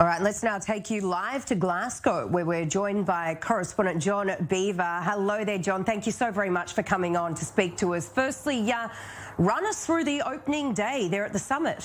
All right, let's now take you live to Glasgow, where we're joined by correspondent John Beaver. Hello there, John. Thank you so very much for coming on to speak to us. Firstly, run us through the opening day there at the summit.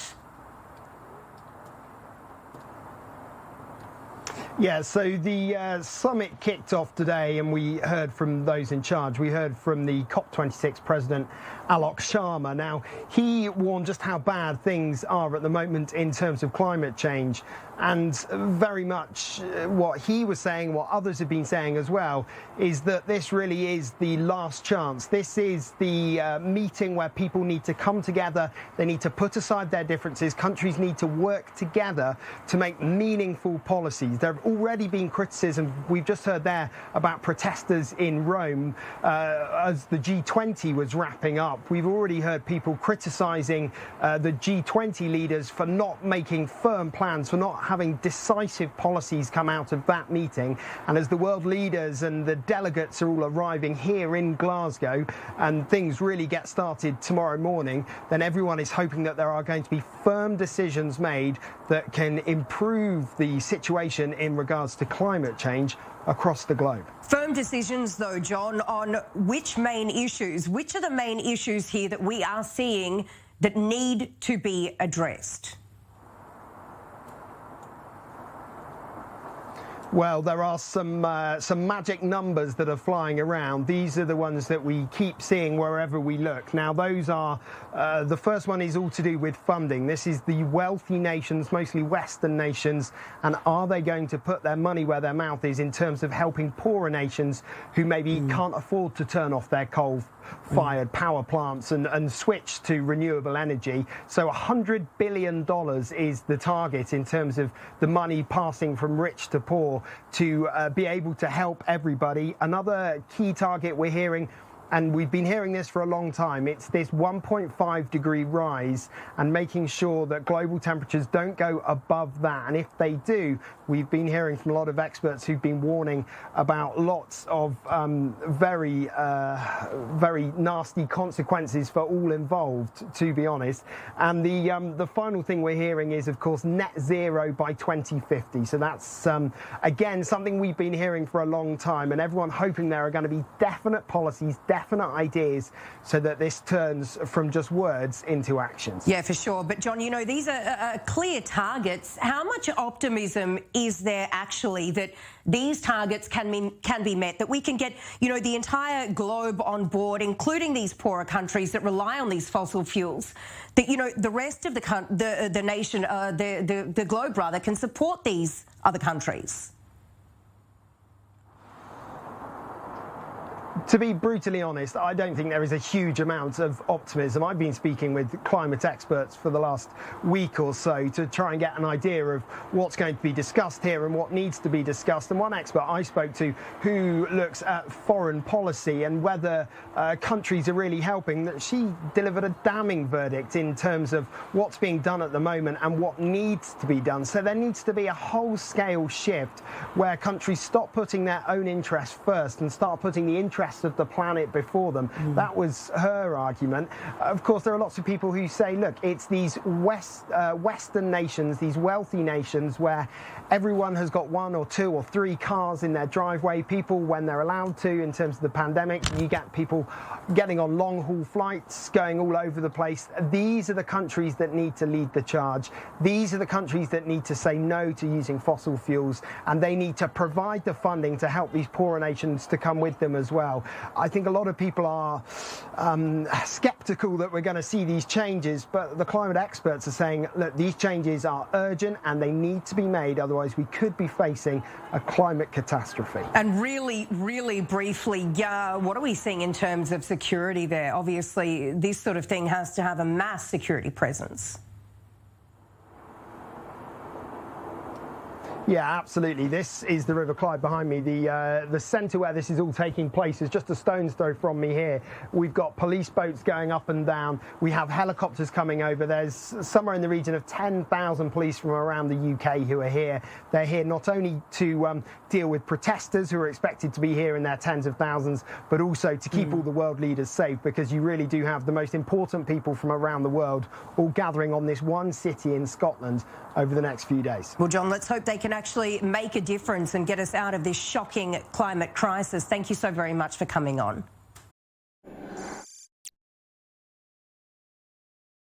Yeah, so the summit kicked off today and we heard from those in charge. We heard from the COP26 president, Alok Sharma. Now, he warned just how bad things are at the moment in terms of climate change. And very much what he was saying, what others have been saying as well, is that this really is the last chance. This is the meeting where people need to come together. They need to put aside their differences. Countries need to work together to make meaningful policies. There have already been criticism. We've just heard there about protesters in Rome as the G20 was wrapping up. We've already heard people criticising the G20 leaders for not making firm plans, for not having decisive policies come out of that meeting. And as the world leaders and the delegates are all arriving here in Glasgow and things really get started tomorrow morning, then everyone is hoping that there are going to be firm decisions made that can improve the situation in regards to climate change across the globe. Firm decisions, though, John, on which main issues? Which are the main issues here that we are seeing that need to be addressed? Well, there are some magic numbers that are flying around. These are the ones that we keep seeing wherever we look. Now, those are, the first one is all to do with funding. This is the wealthy nations, mostly Western nations, and are they going to put their money where their mouth is in terms of helping poorer nations who maybe can't afford to turn off their coal-fired power plants and switch to renewable energy? So $100 billion is the target in terms of the money passing from rich to poor to be able to help everybody. Another key target we're hearing, and we've been hearing this for a long time, it's this 1.5 degree rise and making sure that global temperatures don't go above that. And if they do, we've been hearing from a lot of experts who've been warning about lots of very nasty consequences for all involved, to be honest. And the final thing we're hearing is, of course, net zero by 2050. So that's, again, something we've been hearing for a long time, and everyone hoping there are going to be definite policies, definite ideas, so that this turns from just words into actions. Yeah, for sure. But, John, you know, these are clear targets. How much optimism is there actually that these targets can be met, that we can get, you know, the entire globe on board, including these poorer countries that rely on these fossil fuels, that, you know, the rest of the nation, the globe rather, can support these other countries? To be brutally honest, I don't think there is a huge amount of optimism. I've been speaking with climate experts for the last week or so to try and get an idea of what's going to be discussed here and what needs to be discussed. And one expert I spoke to who looks at foreign policy and whether countries are really helping, that she delivered a damning verdict in terms of what's being done at the moment and what needs to be done. So there needs to be a whole-scale shift where countries stop putting their own interests first and start putting the interests of the planet before them. That was her argument. Of course, there are lots of people who say, look, it's these Western nations, these wealthy nations where everyone has got 1 or 2 or 3 cars in their driveway. People, when they're allowed to, in terms of the pandemic, you get people getting on long-haul flights, going all over the place. These are the countries that need to lead the charge. These are the countries that need to say no to using fossil fuels, and they need to provide the funding to help these poorer nations to come with them as well. I think a lot of people are sceptical that we're going to see these changes, but the climate experts are saying, look, these changes are urgent and they need to be made, otherwise we could be facing a climate catastrophe. And really, really briefly, what are we seeing in terms of security there? Obviously, this sort of thing has to have a mass security presence. Yeah, absolutely. This is the River Clyde behind me. The centre where this is all taking place is just a stone's throw from me here. We've got police boats going up and down. We have helicopters coming over. There's somewhere in the region of 10,000 police from around the UK who are here. They're here not only to deal with protesters who are expected to be here in their tens of thousands, but also to keep all the world leaders safe, because you really do have the most important people from around the world all gathering on this one city in Scotland over the next few days. Well, John, let's hope they can actually make a difference and get us out of this shocking climate crisis. Thank you so very much for coming on.